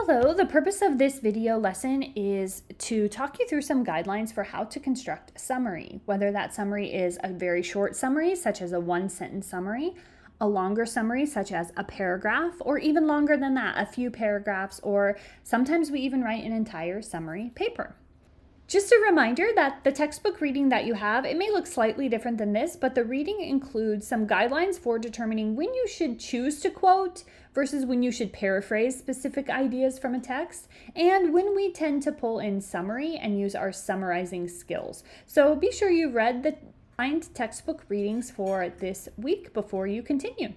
Hello, the purpose of this video lesson is to talk you through some guidelines for how to construct a summary, whether that summary is a very short summary, such as a one-sentence summary, a longer summary, such as a paragraph, or even longer than that, a few paragraphs, or sometimes we even write an entire summary paper. Just a reminder that the textbook reading that you have, it may look slightly different than this, but the reading includes some guidelines for determining when you should choose to quote versus when you should paraphrase specific ideas from a text, and when we tend to pull in summary and use our summarizing skills. So be sure you've read the signed textbook readings for this week before you continue.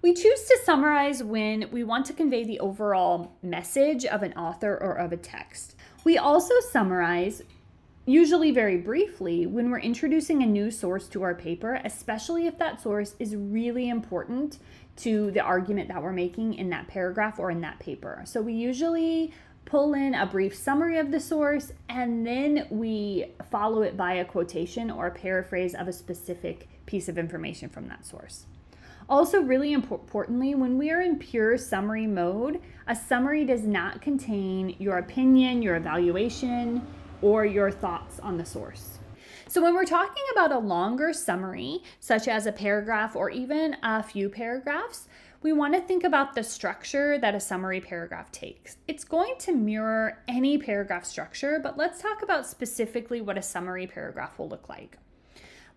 We choose to summarize when we want to convey the overall message of an author or of a text. We also summarize, usually very briefly, when we're introducing a new source to our paper, especially if that source is really important to the argument that we're making in that paragraph or in that paper. So we usually pull in a brief summary of the source, and then we follow it by a quotation or a paraphrase of a specific piece of information from that source. Also, really importantly, when we are in pure summary mode, a summary does not contain your opinion, your evaluation, or your thoughts on the source. So when we're talking about a longer summary, such as a paragraph or even a few paragraphs, we want to think about the structure that a summary paragraph takes. It's going to mirror any paragraph structure, but let's talk about specifically what a summary paragraph will look like.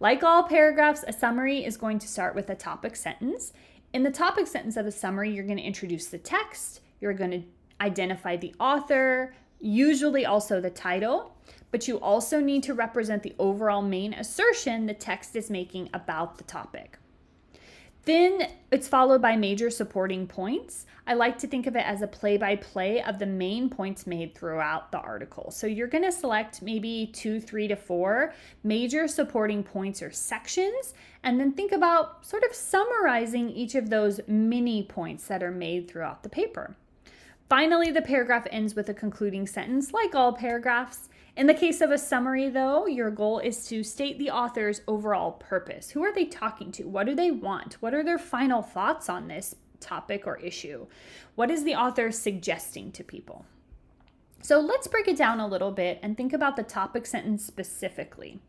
Like all paragraphs, a summary is going to start with a topic sentence. In the topic sentence of a summary, you're going to introduce the text, you're going to identify the author, usually also the title, but you also need to represent the overall main assertion the text is making about the topic. Then it's followed by major supporting points. I like to think of it as a play-by-play of the main points made throughout the article. So you're going to select maybe 2, 3 to 4 major supporting points or sections, and then think about sort of summarizing each of those mini points that are made throughout the paper. Finally, the paragraph ends with a concluding sentence, like all paragraphs. In the case of a summary, though, your goal is to state the author's overall purpose. Who are they talking to? What do they want? What are their final thoughts on this topic or issue? What is the author suggesting to people? So let's break it down a little bit and think about the topic sentence specifically.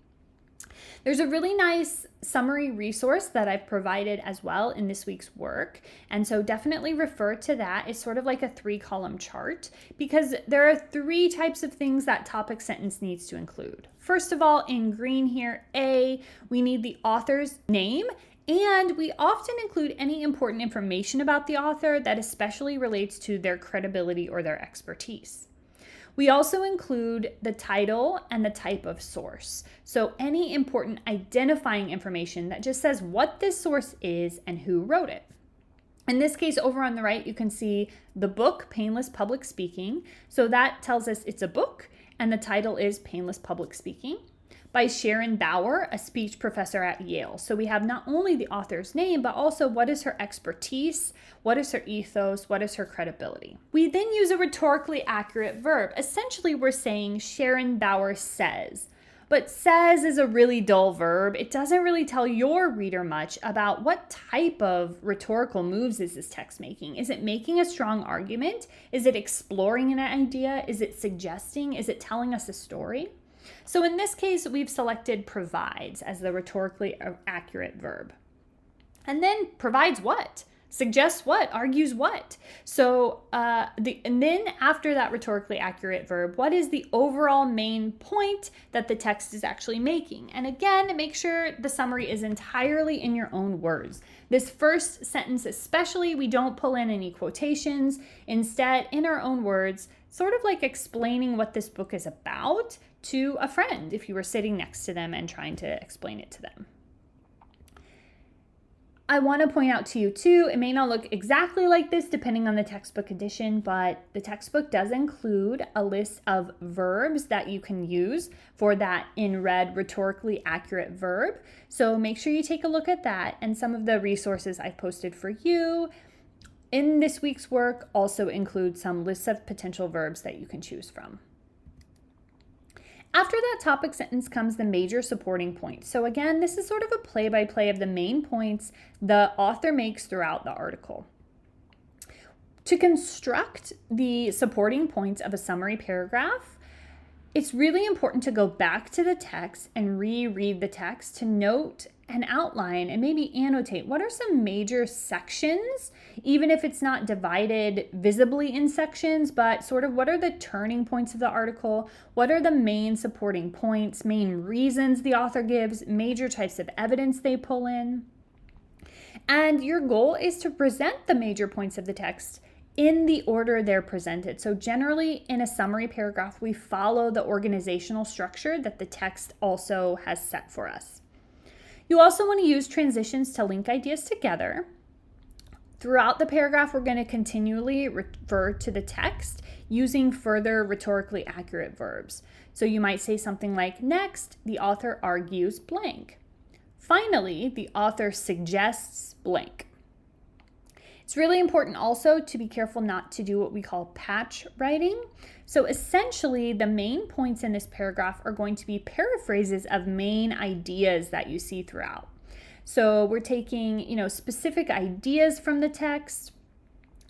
There's a really nice summary resource that I've provided as well in this week's work. And so definitely refer to that. It's sort of like a 3-column chart because there are 3 types of things that topic sentence needs to include. First of all, in green here, A, we need the author's name. And we often include any important information about the author that especially relates to their credibility or their expertise. We also include the title and the type of source. So any important identifying information that just says what this source is and who wrote it. In this case, over on the right, you can see the book, Painless Public Speaking. So that tells us it's a book, and the title is Painless Public Speaking, by Sharon Bauer, a speech professor at Yale. So we have not only the author's name, but also what is her expertise, what is her ethos, what is her credibility. We then use a rhetorically accurate verb. Essentially, we're saying Sharon Bauer says. But says is a really dull verb. It doesn't really tell your reader much about what type of rhetorical moves is this text making. Is it making a strong argument? Is it exploring an idea? Is it suggesting? Is it telling us a story? So in this case, we've selected provides as the rhetorically accurate verb. And then provides what? Suggests what? Argues what? So and then after that rhetorically accurate verb, what is the overall main point that the text is actually making? And again, make sure the summary is entirely in your own words. This first sentence especially, we don't pull in any quotations. Instead, in our own words, sort of like explaining what this book is about to a friend if you were sitting next to them and trying to explain it to them. I want to point out to you too, it may not look exactly like this depending on the textbook edition, but the textbook does include a list of verbs that you can use for that in red rhetorically accurate verb. So make sure you take a look at that, and some of the resources I've posted for you in this week's work also include some lists of potential verbs that you can choose from. After that topic sentence comes the major supporting points. So again, this is sort of a play-by-play of the main points the author makes throughout the article. To construct the supporting points of a summary paragraph, it's really important to go back to the text and reread the text to note and outline and maybe annotate what are some major sections, even if it's not divided visibly in sections, but sort of what are the turning points of the article, what are the main supporting points, main reasons the author gives, major types of evidence they pull in. And your goal is to present the major points of the text in the order they're presented. So generally in a summary paragraph, we follow the organizational structure that the text also has set for us. You also want to use transitions to link ideas together. Throughout the paragraph, we're going to continually refer to the text using further rhetorically accurate verbs. So you might say something like, next, the author argues blank. Finally, the author suggests blank. It's really important also to be careful not to do what we call patch writing. So essentially, the main points in this paragraph are going to be paraphrases of main ideas that you see throughout. So we're taking, specific ideas from the text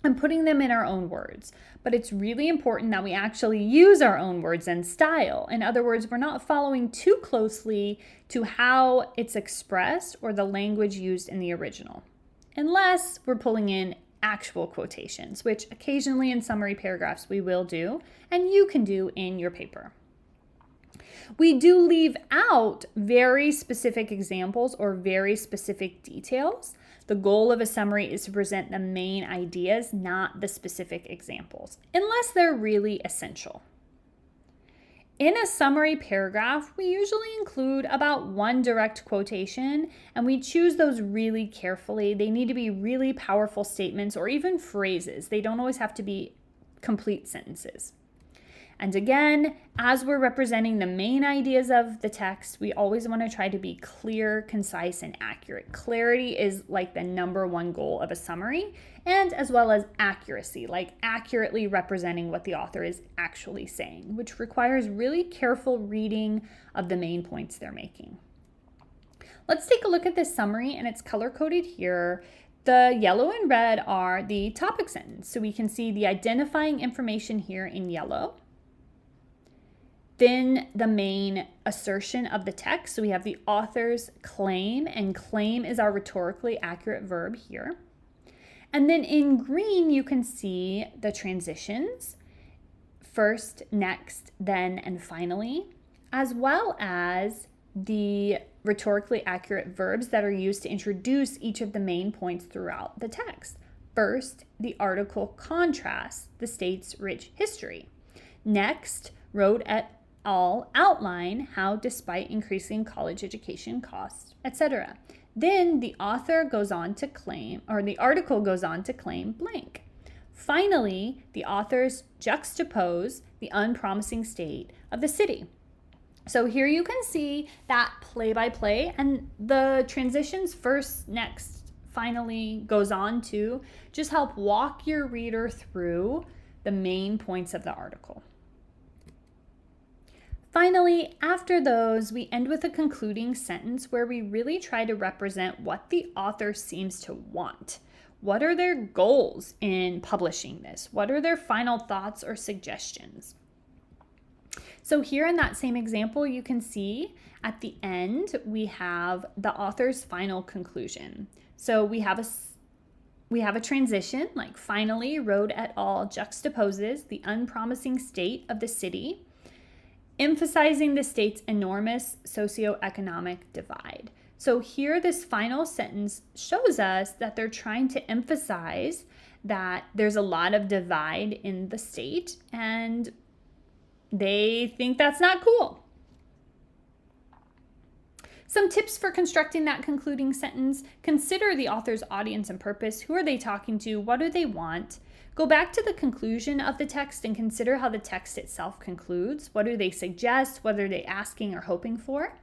and putting them in our own words. But it's really important that we actually use our own words and style. In other words, we're not following too closely to how it's expressed or the language used in the original, unless we're pulling in actual quotations, which occasionally in summary paragraphs we will do, and you can do in your paper. We do leave out very specific examples or very specific details. The goal of a summary is to present the main ideas, not the specific examples, unless they're really essential. In a summary paragraph, we usually include about one direct quotation, and we choose those really carefully. They need to be really powerful statements or even phrases. They don't always have to be complete sentences. And again, as we're representing the main ideas of the text, we always want to try to be clear, concise, and accurate. Clarity is like the number one goal of a summary, and as well as accuracy, like accurately representing what the author is actually saying, which requires really careful reading of the main points they're making. Let's take a look at this summary, and it's color-coded here. The yellow and red are the topic sentence, so we can see the identifying information here in yellow. Then the main assertion of the text. So we have the author's claim, and claim is our rhetorically accurate verb here. And then in green, you can see the transitions, first, next, then, and finally, as well as the rhetorically accurate verbs that are used to introduce each of the main points throughout the text. First, the article contrasts the state's rich history. Next, wrote at all outline how, despite increasing college education costs, etc. Then the author goes on to claim, or the article goes on to claim blank. Finally, the authors juxtapose the unpromising state of the city. So here you can see that play by play, and the transitions first, next, finally goes on to just help walk your reader through the main points of the article. Finally, after those, we end with a concluding sentence where we really try to represent what the author seems to want. What are their goals in publishing this? What are their final thoughts or suggestions? So here in that same example, you can see at the end, we have the author's final conclusion. So we have a transition, like finally, Rhode et al. Juxtaposes the unpromising state of the city, emphasizing the state's enormous socioeconomic divide. So here, this final sentence shows us that they're trying to emphasize that there's a lot of divide in the state, and they think that's not cool. Some tips for constructing that concluding sentence: consider the author's audience and purpose. Who are they talking to? What do they want? Go back to the conclusion of the text and consider how the text itself concludes. What do they suggest? What are they asking or hoping for?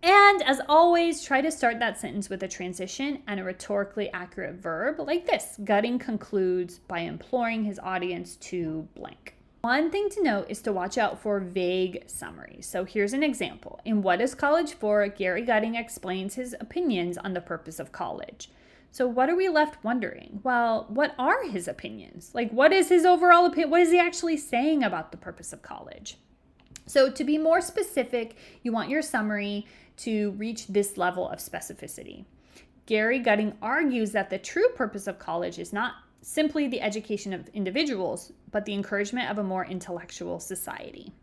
And as always, try to start that sentence with a transition and a rhetorically accurate verb like this. Gutting concludes by imploring his audience to blank. One thing to note is to watch out for vague summaries. So here's an example. In What is College For?, Gary Gutting explains his opinions on the purpose of college. So what are we left wondering? Well, what are his opinions? Like, what is his overall opinion? What is he actually saying about the purpose of college? So to be more specific, you want your summary to reach this level of specificity. Gary Gutting argues that the true purpose of college is not simply the education of individuals, but the encouragement of a more intellectual society.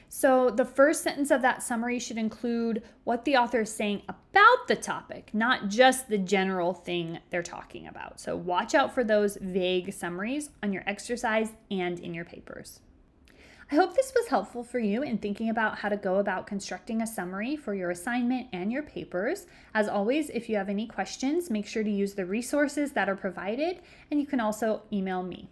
So the first sentence of that summary should include what the author is saying about the topic, not just the general thing they're talking about. So watch out for those vague summaries on your exercise and in your papers. I hope this was helpful for you in thinking about how to go about constructing a summary for your assignment and your papers. As always, if you have any questions, make sure to use the resources that are provided, and you can also email me.